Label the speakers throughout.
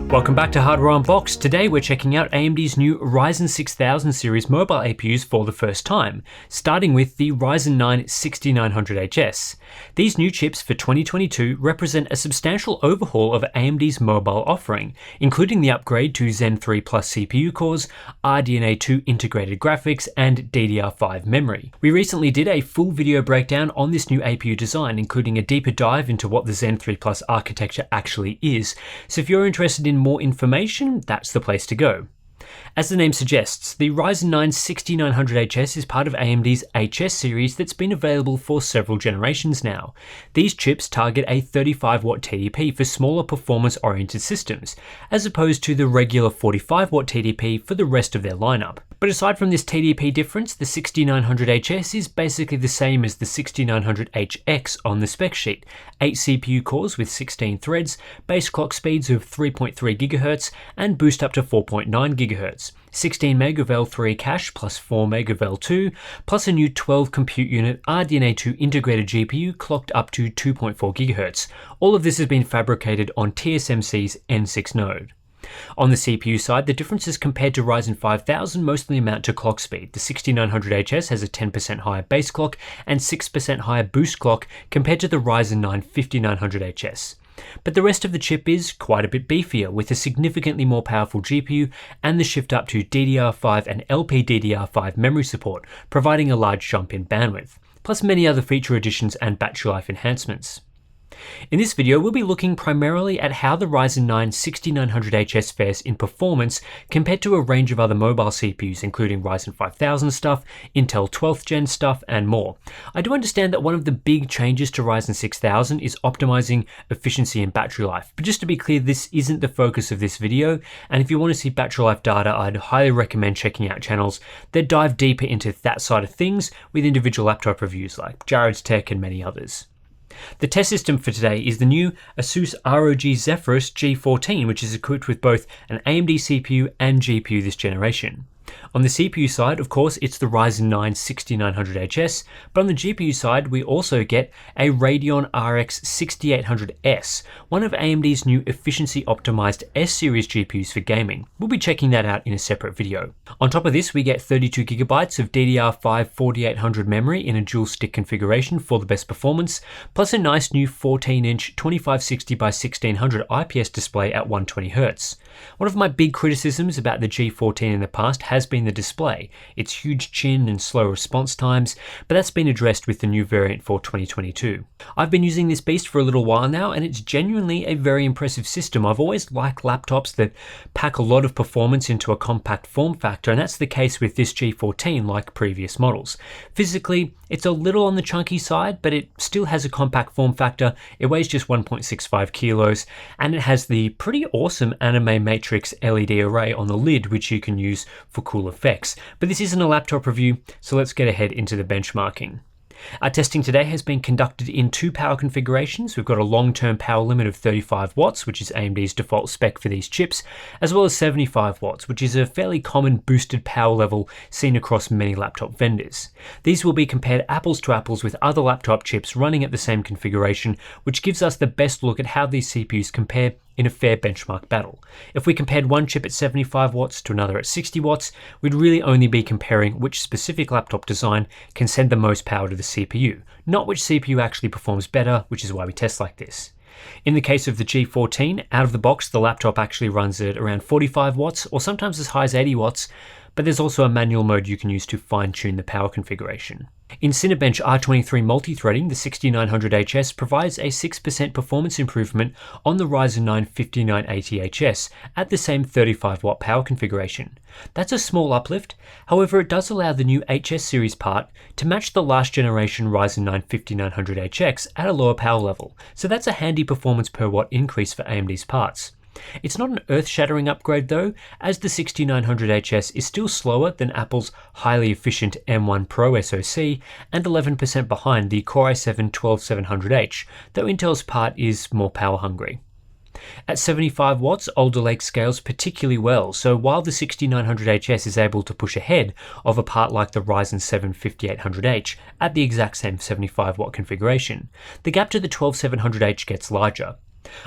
Speaker 1: Welcome back to Hardware Unboxed. Today we're checking out AMD's new Ryzen 6000 series mobile APUs for the first time, starting with the Ryzen 9 6900HS. These new chips for 2022 represent a substantial overhaul of AMD's mobile offering, including the upgrade to Zen 3 Plus CPU cores, RDNA 2 integrated graphics, and DDR5 memory. We recently did a full video breakdown on this new APU design, including a deeper dive into what the Zen 3 Plus architecture actually is, so if you're interested in more information, that's the place to go. As the name suggests, the Ryzen 9 6900HS is part of AMD's HS series that's been available for several generations now. These chips target a 35W TDP for smaller performance-oriented systems, as opposed to the regular 45W TDP for the rest of their lineup. But aside from this TDP difference, the 6900HS is basically the same as the 6900HX on the spec sheet. 8 CPU cores with 16 threads, base clock speeds of 3.3 GHz, and boost up to 4.9 GHz. 16 MB of L3 cache plus 4 MB of L2, plus a new 12 compute unit RDNA 2 integrated GPU clocked up to 2.4 GHz. All of this has been fabricated on TSMC's N6 node. On the CPU side, the differences compared to Ryzen 5000 mostly amount to clock speed. The 6900HS has a 10% higher base clock and 6% higher boost clock compared to the Ryzen 9 5900HS. But the rest of the chip is quite a bit beefier, with a significantly more powerful GPU and the shift up to DDR5 and LPDDR5 memory support, providing a large jump in bandwidth, plus many other feature additions and battery life enhancements. In this video, we'll be looking primarily at how the Ryzen 9 6900HS fares in performance compared to a range of other mobile CPUs, including Ryzen 5000 stuff, Intel 12th gen stuff, and more. I do understand that one of the big changes to Ryzen 6000 is optimizing efficiency and battery life, but just to be clear, this isn't the focus of this video, and if you want to see battery life data, I'd highly recommend checking out channels that dive deeper into that side of things with individual laptop reviews like Jared's Tech and many others. The test system for today is the new ASUS ROG Zephyrus G14, which is equipped with both an AMD CPU and GPU this generation. On the CPU side, of course, it's the Ryzen 9 6900HS, but on the GPU side, we also get a Radeon RX 6800S, one of AMD's new efficiency-optimized S-series GPUs for gaming. We'll be checking that out in a separate video. On top of this, we get 32GB of DDR5 4800 memory in a dual-stick configuration for the best performance, plus a nice new 14-inch 2560x1600 IPS display at 120Hz. One of my big criticisms about the G14 in the past has been the display, its huge chin and slow response times, but that's been addressed with the new variant for 2022. I've been using this beast for a little while now, and it's genuinely a very impressive system. I've always liked laptops that pack a lot of performance into a compact form factor, and that's the case with this G14 like previous models. Physically, it's a little on the chunky side, but it still has a compact form factor. It weighs just 1.65 kilos, and it has the pretty awesome anime matrix LED array on the lid, which you can use for cool effects. But this isn't a laptop review, so let's get ahead into the benchmarking. Our testing today has been conducted in 2 power configurations. We've got a long-term power limit of 35 watts, which is AMD's default spec for these chips, as well as 75 watts, which is a fairly common boosted power level seen across many laptop vendors. These will be compared apples to apples with other laptop chips running at the same configuration, which gives us the best look at how these CPUs compare in a fair benchmark battle. If we compared one chip at 75 watts to another at 60 watts, we'd really only be comparing which specific laptop design can send the most power to the CPU, not which CPU actually performs better, which is why we test like this. In the case of the G14, out of the box, the laptop actually runs at around 45 watts, or sometimes as high as 80 watts, but there's also a manual mode you can use to fine-tune the power configuration. In Cinebench R23 multi-threading, the 6900HS provides a 6% performance improvement on the Ryzen 9 5980HS at the same 35W power configuration. That's a small uplift, however it does allow the new HS series part to match the last generation Ryzen 9 5900HX at a lower power level, so that's a handy performance per watt increase for AMD's parts. It's not an earth-shattering upgrade though, as the 6900HS is still slower than Apple's highly efficient M1 Pro SoC and 11% behind the Core i7-12700H, though Intel's part is more power hungry. At 75 watts, Alder Lake scales particularly well, so while the 6900HS is able to push ahead of a part like the Ryzen 7 5800H at the exact same 75 watt configuration, the gap to the 12700H gets larger.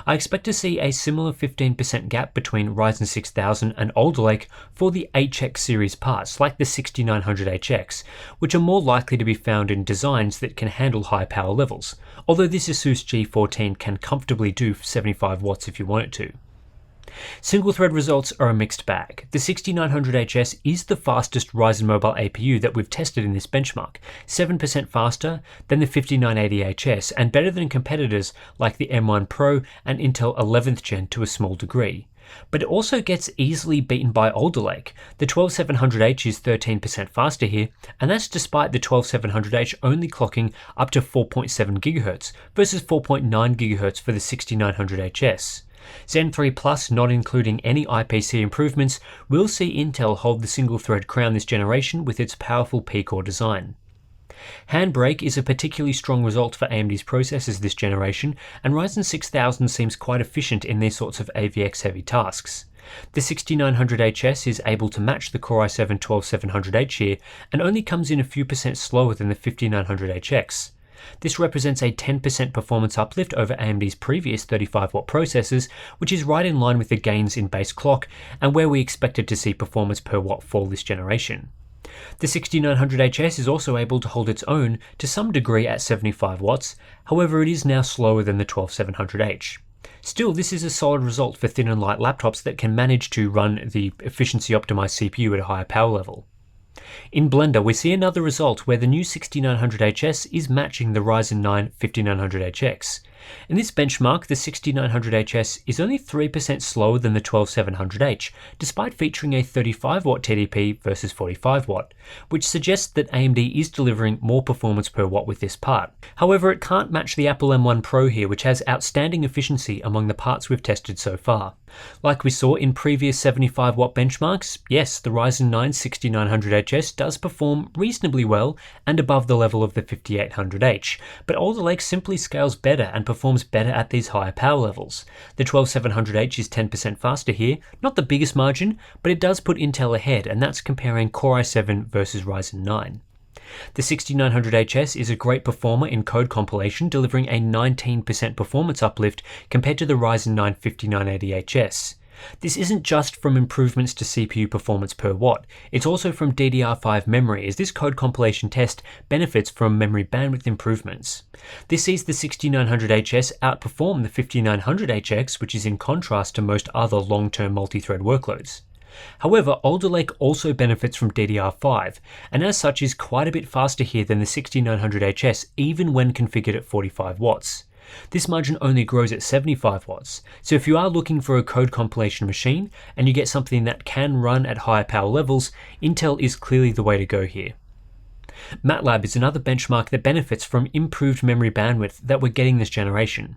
Speaker 1: I expect to see a similar 15% gap between Ryzen 6000 and Alder Lake for the HX series parts, like the 6900HX, which are more likely to be found in designs that can handle high power levels, although this ASUS G14 can comfortably do 75 watts if you want it to. Single thread results are a mixed bag. The 6900HS is the fastest Ryzen mobile APU that we've tested in this benchmark, 7% faster than the 5980HS and better than competitors like the M1 Pro and Intel 11th Gen to a small degree. But it also gets easily beaten by Alder Lake. The 12700H is 13% faster here, and that's despite the 12700H only clocking up to 4.7 GHz versus 4.9 GHz for the 6900HS. Zen 3 Plus, not including any IPC improvements, will see Intel hold the single-thread crown this generation with its powerful P-core design. Handbrake is a particularly strong result for AMD's processors this generation, and Ryzen 6000 seems quite efficient in these sorts of AVX-heavy tasks. The 6900HS is able to match the Core i7 12700H here, and only comes in a few percent slower than the 5900HX. This represents a 10% performance uplift over AMD's previous 35-watt processors, which is right in line with the gains in base clock and where we expected to see performance per watt fall this generation. The 6900HS is also able to hold its own to some degree at 75 watts, however it is now slower than the 12700H. Still, this is a solid result for thin and light laptops that can manage to run the efficiency optimized CPU at a higher power level. In Blender, we see another result where the new 6900HS is matching the Ryzen 9 5900HX. In this benchmark, the 6900HS is only 3% slower than the 12700H, despite featuring a 35-watt TDP versus 45-watt, which suggests that AMD is delivering more performance per watt with this part. However, it can't match the Apple M1 Pro here, which has outstanding efficiency among the parts we've tested so far. Like we saw in previous 75-watt benchmarks, yes, the Ryzen 9 6900HS does perform reasonably well and above the level of the 5800H, but Alder Lake simply scales better and performs better at these higher power levels. The 12700H is 10% faster here, not the biggest margin, but it does put Intel ahead, and that's comparing Core i7 versus Ryzen 9. The 6900HS is a great performer in code compilation, delivering a 19% performance uplift compared to the Ryzen 9 5980HS. This isn't just from improvements to CPU performance per watt, it's also from DDR5 memory, as this code compilation test benefits from memory bandwidth improvements. This sees the 6900HS outperform the 5900HX, which is in contrast to most other long-term multi-thread workloads. However, Alder Lake also benefits from DDR5, and as such is quite a bit faster here than the 6900HS even when configured at 45 watts. This margin only grows at 75 watts, so if you are looking for a code compilation machine and you get something that can run at higher power levels, Intel is clearly the way to go here. MATLAB is another benchmark that benefits from improved memory bandwidth that we're getting this generation.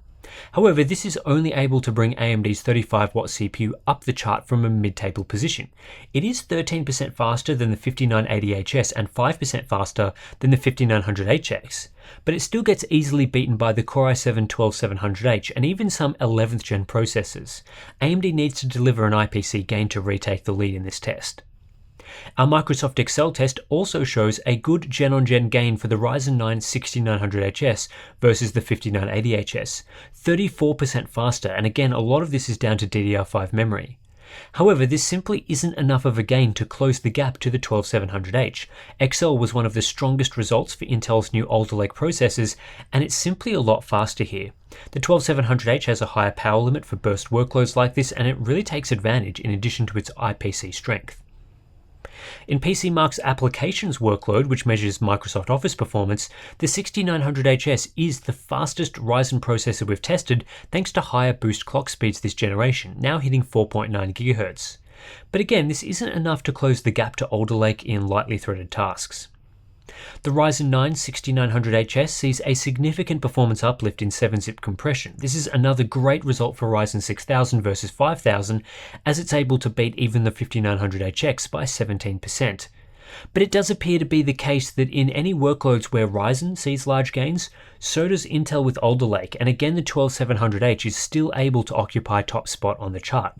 Speaker 1: However, this is only able to bring AMD's 35-watt CPU up the chart from a mid-table position. It is 13% faster than the 5980HS and 5% faster than the 5900HX, but it still gets easily beaten by the Core i7 12700H and even some 11th gen processors. AMD needs to deliver an IPC gain to retake the lead in this test. Our Microsoft Excel test also shows a good gen-on-gen gain for the Ryzen 9 6900HS versus the 5980HS, 34% faster, and again a lot of this is down to DDR5 memory. However, this simply isn't enough of a gain to close the gap to the 12700H. Excel was one of the strongest results for Intel's new Alder Lake processors, and it's simply a lot faster here. The 12700H has a higher power limit for burst workloads like this, and it really takes advantage in addition to its IPC strength. In PCMark's applications workload, which measures Microsoft Office performance, the 6900HS is the fastest Ryzen processor we've tested thanks to higher boost clock speeds this generation, now hitting 4.9 GHz. But again, this isn't enough to close the gap to Alder Lake in lightly threaded tasks. The Ryzen 9 6900HS sees a significant performance uplift in 7-zip compression. This is another great result for Ryzen 6000 versus 5000, as it's able to beat even the 5900HX by 17%. But it does appear to be the case that in any workloads where Ryzen sees large gains, so does Intel with Alder Lake, and again the 12700H is still able to occupy top spot on the chart.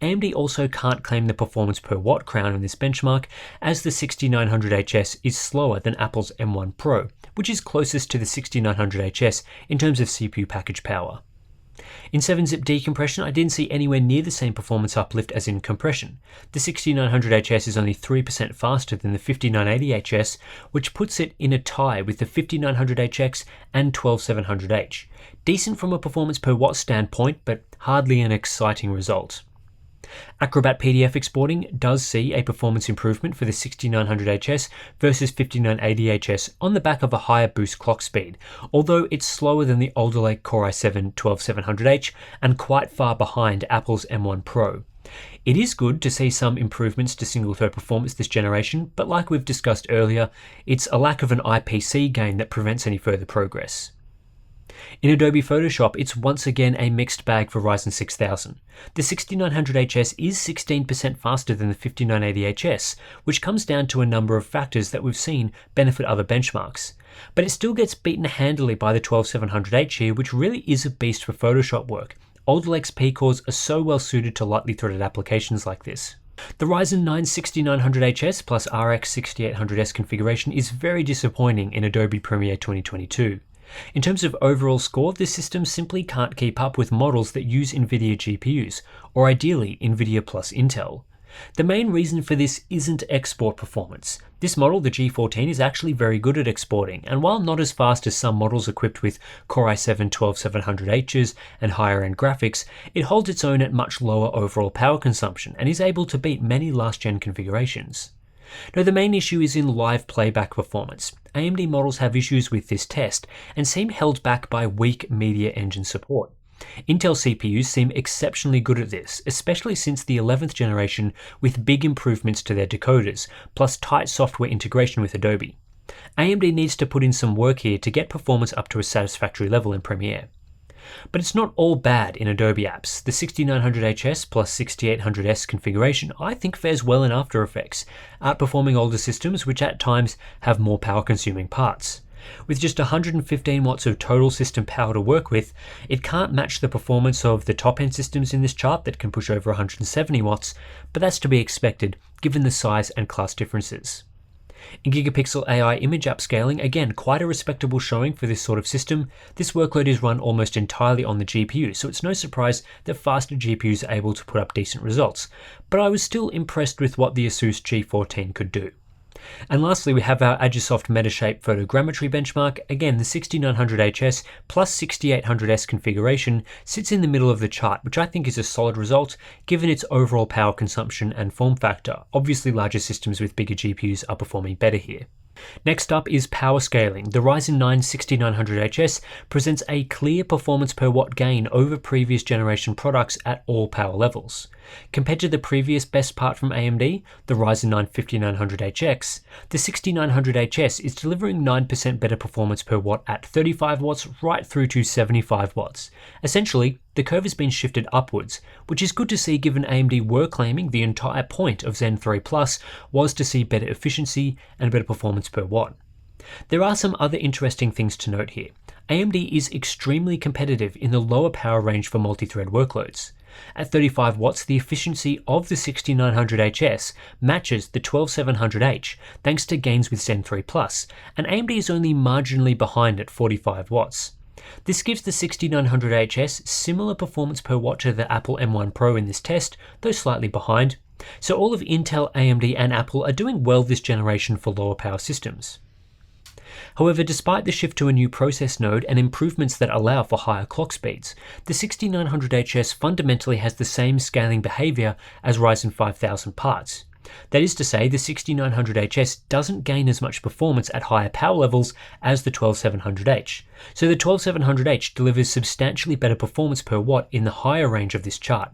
Speaker 1: AMD also can't claim the performance per watt crown in this benchmark, as the 6900HS is slower than Apple's M1 Pro, which is closest to the 6900HS in terms of CPU package power. In 7-zip decompression, I didn't see anywhere near the same performance uplift as in compression. The 6900HS is only 3% faster than the 5980HS, which puts it in a tie with the 5900HX and 12700H. Decent from a performance per watt standpoint, but hardly an exciting result. Acrobat PDF exporting does see a performance improvement for the 6900HS versus 5980HS on the back of a higher boost clock speed, although it's slower than the Alder Lake Core i7 12700H and quite far behind Apple's M1 Pro. It is good to see some improvements to single-thread performance this generation, but like we've discussed earlier, it's a lack of an IPC gain that prevents any further progress. In Adobe Photoshop, it's once again a mixed bag for Ryzen 6000. The 6900HS is 16% faster than the 5980HS, which comes down to a number of factors that we've seen benefit other benchmarks. But it still gets beaten handily by the 12700H here, which really is a beast for Photoshop work. Alder Lake's P-cores are so well suited to lightly threaded applications like this. The Ryzen 9 6900HS plus RX 6800S configuration is very disappointing in Adobe Premiere 2022. In terms of overall score, this system simply can't keep up with models that use NVIDIA GPUs, or ideally NVIDIA plus Intel. The main reason for this isn't export performance. This model, the G14, is actually very good at exporting, and while not as fast as some models equipped with Core i7 12700Hs and higher end graphics, it holds its own at much lower overall power consumption and is able to beat many last-gen configurations. Now, the main issue is in live playback performance. AMD models have issues with this test and seem held back by weak media engine support. Intel CPUs seem exceptionally good at this, especially since the 11th generation with big improvements to their decoders, plus tight software integration with Adobe. AMD needs to put in some work here to get performance up to a satisfactory level in Premiere. But it's not all bad in Adobe apps. The 6900HS plus 6800S configuration I think fares well in After Effects, outperforming older systems which at times have more power consuming parts. With just 115 watts of total system power to work with, it can't match the performance of the top end systems in this chart that can push over 170 watts, but that's to be expected given the size and class differences. In gigapixel AI image upscaling, again quite a respectable showing for this sort of system. This workload is run almost entirely on the GPU, so it's no surprise that faster GPUs are able to put up decent results, but I was still impressed with what the Asus G14 could do. And lastly, we have our Agisoft Metashape photogrammetry benchmark. Again, the 6900HS plus 6800S configuration sits in the middle of the chart, which I think is a solid result given its overall power consumption and form factor. Obviously, larger systems with bigger GPUs are performing better here. Next up is power scaling. The Ryzen 9 6900HS presents a clear performance per watt gain over previous generation products at all power levels. Compared to the previous best part from AMD, the Ryzen 9 5900HX, the 6900HS is delivering 9% better performance per watt at 35 watts right through to 75 watts. Essentially, the curve has been shifted upwards, which is good to see given AMD were claiming the entire point of Zen 3 Plus was to see better efficiency and better performance per watt. There are some other interesting things to note here. AMD is extremely competitive in the lower power range for multi-thread workloads. At 35 watts, the efficiency of the 6900HS matches the 12700H thanks to gains with Zen 3 Plus, and AMD is only marginally behind at 45 watts. This gives the 6900HS similar performance per watt to the Apple M1 Pro in this test, though slightly behind. So all of Intel, AMD and Apple are doing well this generation for lower power systems. However, despite the shift to a new process node and improvements that allow for higher clock speeds, the 6900HS fundamentally has the same scaling behavior as Ryzen 5000 parts. That is to say, the 6900HS doesn't gain as much performance at higher power levels as the 12700H. So the 12700H delivers substantially better performance per watt in the higher range of this chart.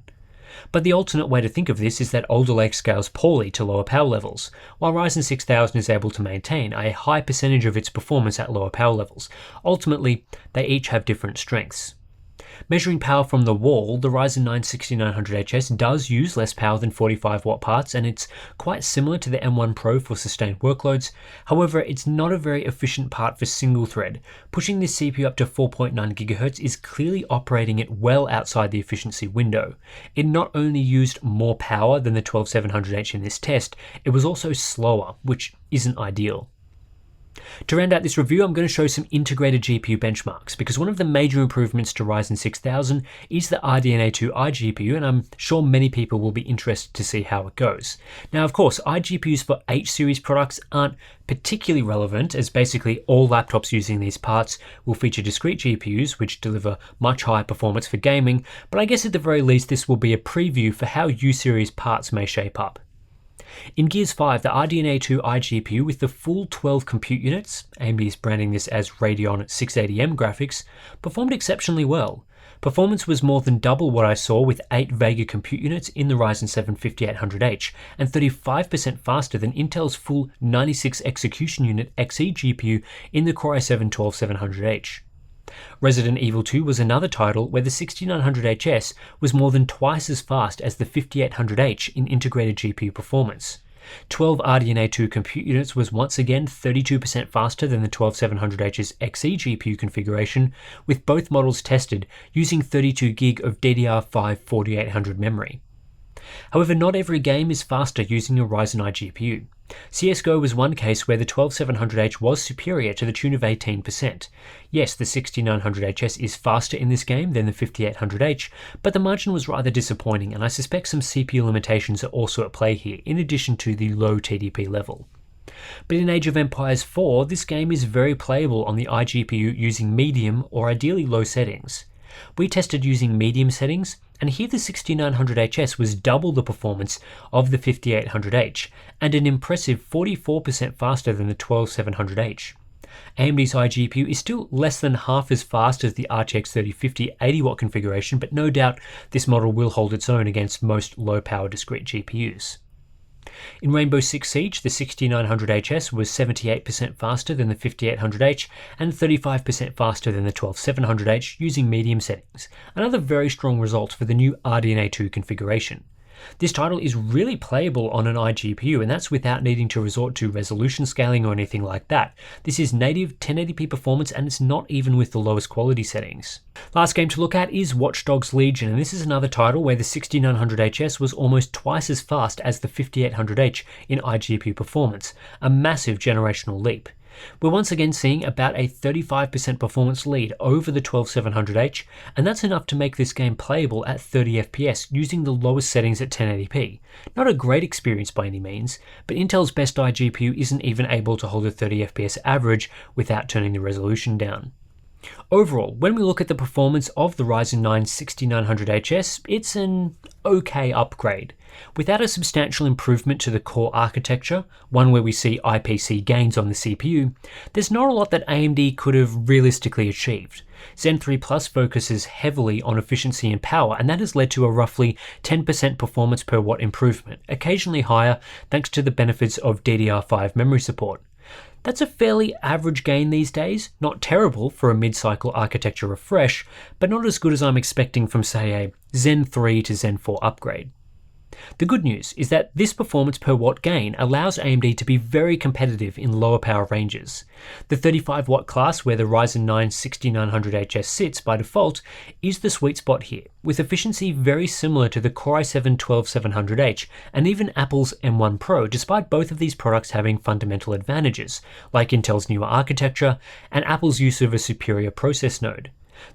Speaker 1: But the alternate way to think of this is that Alder Lake scales poorly to lower power levels, while Ryzen 6000 is able to maintain a high percentage of its performance at lower power levels. Ultimately, they each have different strengths. Measuring power from the wall, the Ryzen 9 6900HS does use less power than 45 watt parts, and it's quite similar to the M1 Pro for sustained workloads. However, it's not a very efficient part for single thread. Pushing this CPU up to 4.9 GHz is clearly operating it well outside the efficiency window. It not only used more power than the 12700H in this test, it was also slower, which isn't ideal. To round out this review, I'm going to show some integrated GPU benchmarks, because one of the major improvements to Ryzen 6000 is the RDNA 2 iGPU, and I'm sure many people will be interested to see how it goes. Now, of course, iGPUs for H-series products aren't particularly relevant, as basically all laptops using these parts will feature discrete GPUs, which deliver much higher performance for gaming, but I guess at the very least this will be a preview for how U-series parts may shape up. In Gears 5, the RDNA 2 iGPU with the full 12 compute units, AMD is branding this as Radeon 680M graphics, performed exceptionally well. Performance was more than double what I saw with 8 Vega compute units in the Ryzen 7 5800H, and 35% faster than Intel's full 96 execution unit Xe GPU in the Core i7 12700H. Resident Evil 2 was another title where the 6900HS was more than twice as fast as the 5800H in integrated GPU performance. 12 RDNA 2 compute units was once again 32% faster than the 12700H's Xe GPU configuration, with both models tested using 32GB of DDR5 4800 memory. However, not every game is faster using a Ryzen iGPU. CSGO was one case where the 12700H was superior to the tune of 18%. Yes, the 6900HS is faster in this game than the 5800H, but the margin was rather disappointing, and I suspect some CPU limitations are also at play here, in addition to the low TDP level. But in Age of Empires 4, this game is very playable on the iGPU using medium or ideally low settings. We tested using medium settings, and here the 6900HS was double the performance of the 5800H, and an impressive 44% faster than the 12700H. AMD's iGPU is still less than half as fast as the RTX 3050 80W configuration, but no doubt this model will hold its own against most low-power discrete GPUs. In Rainbow Six Siege, the 6900HS was 78% faster than the 5800H and 35% faster than the 12700H using medium settings, another very strong result for the new RDNA 2 configuration. This title is really playable on an iGPU, and that's without needing to resort to resolution scaling or anything like that. This is native 1080p performance, and it's not even with the lowest quality settings. Last game to look at is Watch Dogs Legion, and this is another title where the 6900HS was almost twice as fast as the 5800H in iGPU performance, a massive generational leap. We're once again seeing about a 35% performance lead over the 12700H, and that's enough to make this game playable at 30fps using the lowest settings at 1080p. Not a great experience by any means, but Intel's best iGPU isn't even able to hold a 30fps average without turning the resolution down. Overall, when we look at the performance of the Ryzen 9 6900HS, it's an okay upgrade. Without a substantial improvement to the core architecture, one where we see IPC gains on the CPU, there's not a lot that AMD could have realistically achieved. Zen 3 Plus focuses heavily on efficiency and power, and that has led to a roughly 10% performance per watt improvement, occasionally higher thanks to the benefits of DDR5 memory support. That's a fairly average gain these days, not terrible for a mid-cycle architecture refresh, but not as good as I'm expecting from, say, a Zen 3 to Zen 4 upgrade. The good news is that this performance per watt gain allows AMD to be very competitive in lower power ranges. The 35 watt class, where the Ryzen 9 6900HS sits by default, is the sweet spot here, with efficiency very similar to the Core i7 12700H and even Apple's M1 Pro, despite both of these products having fundamental advantages, like Intel's newer architecture and Apple's use of a superior process node.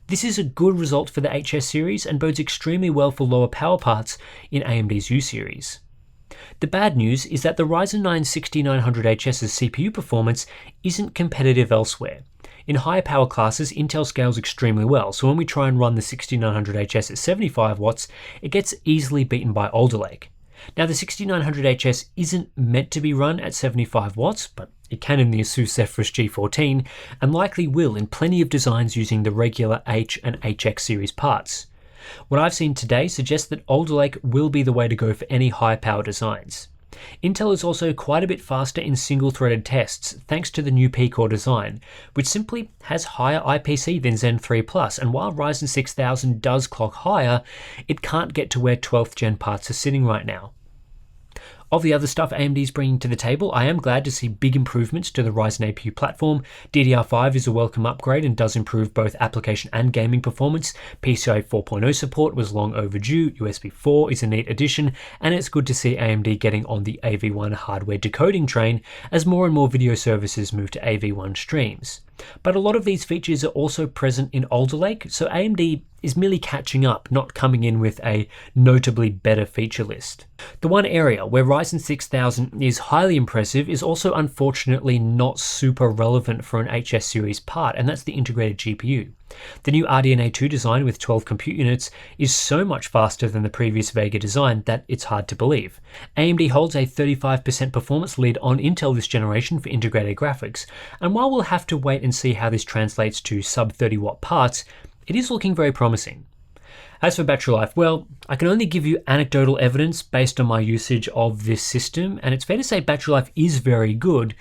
Speaker 1: This is a good result for the HS series and bodes extremely well for lower power parts in AMD's U series. The bad news is that the Ryzen 9 6900HS's CPU performance isn't competitive elsewhere. In higher power classes, Intel scales extremely well, so when we try and run the 6900HS at 75 watts, it gets easily beaten by Alder Lake. Now, the 6900HS isn't meant to be run at 75 watts, but it can in the Asus Zephyrus G14, and likely will in plenty of designs using the regular H and HX series parts. What I've seen today suggests that Alder Lake will be the way to go for any high power designs. Intel is also quite a bit faster in single-threaded tests thanks to the new P-Core design, which simply has higher IPC than Zen 3 Plus, and while Ryzen 6000 does clock higher, it can't get to where 12th gen parts are sitting right now. Of the other stuff AMD is bringing to the table, I am glad to see big improvements to the Ryzen APU platform. DDR5 is a welcome upgrade and does improve both application and gaming performance. PCIe 4.0 support was long overdue, USB 4 is a neat addition, and it's good to see AMD getting on the AV1 hardware decoding train as more and more video services move to AV1 streams. But a lot of these features are also present in Alder Lake, so AMD is merely catching up, not coming in with a notably better feature list. The one area where Ryzen 6000 is highly impressive is also unfortunately not super relevant for an HS series part, and that's the integrated GPU. The new RDNA 2 design with 12 compute units is so much faster than the previous Vega design that it's hard to believe. AMD holds a 35% performance lead on Intel this generation for integrated graphics, and while we'll have to wait and see how this translates to sub 30 watt parts, it is looking very promising. As for battery life, well, I can only give you anecdotal evidence based on my usage of this system, and it's fair to say battery life is very good,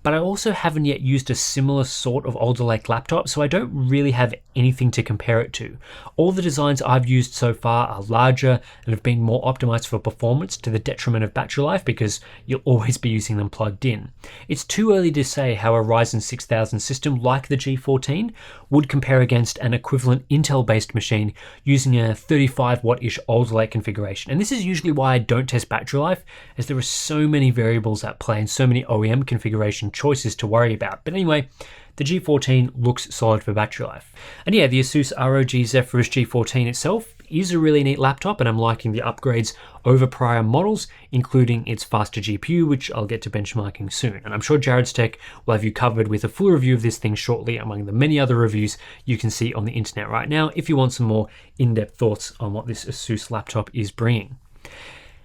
Speaker 1: but I also haven't yet used a similar sort of Alder Lake laptop, so I don't really have anything to compare it to. All the designs I've used so far are larger and have been more optimized for performance to the detriment of battery life because you'll always be using them plugged in. It's too early to say how a Ryzen 6000 system like the G14 would compare against an equivalent Intel-based machine using a 35 watt-ish Alder Lake configuration. And this is usually why I don't test battery life, as there are so many variables at play and so many OEM configuration choices to worry about. But anyway, the G14 looks solid for battery life. And yeah, the Asus ROG Zephyrus G14 itself is a really neat laptop, and I'm liking the upgrades over prior models, including its faster GPU, which I'll get to benchmarking soon. And I'm sure Jared's Tech will have you covered with a full review of this thing shortly, among the many other reviews you can see on the internet right now, if you want some more in-depth thoughts on what this Asus laptop is bringing.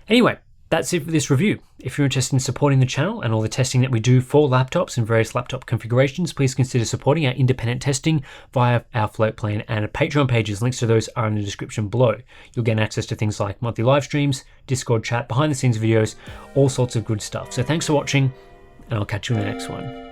Speaker 1: Anyway, that's it for this review. If you're interested in supporting the channel and all the testing that we do for laptops and various laptop configurations, please consider supporting our independent testing via our float plan and Patreon pages. Links to those are in the description below. You'll gain access to things like monthly live streams, Discord chat, behind the scenes videos, all sorts of good stuff. So thanks for watching, and I'll catch you in the next one.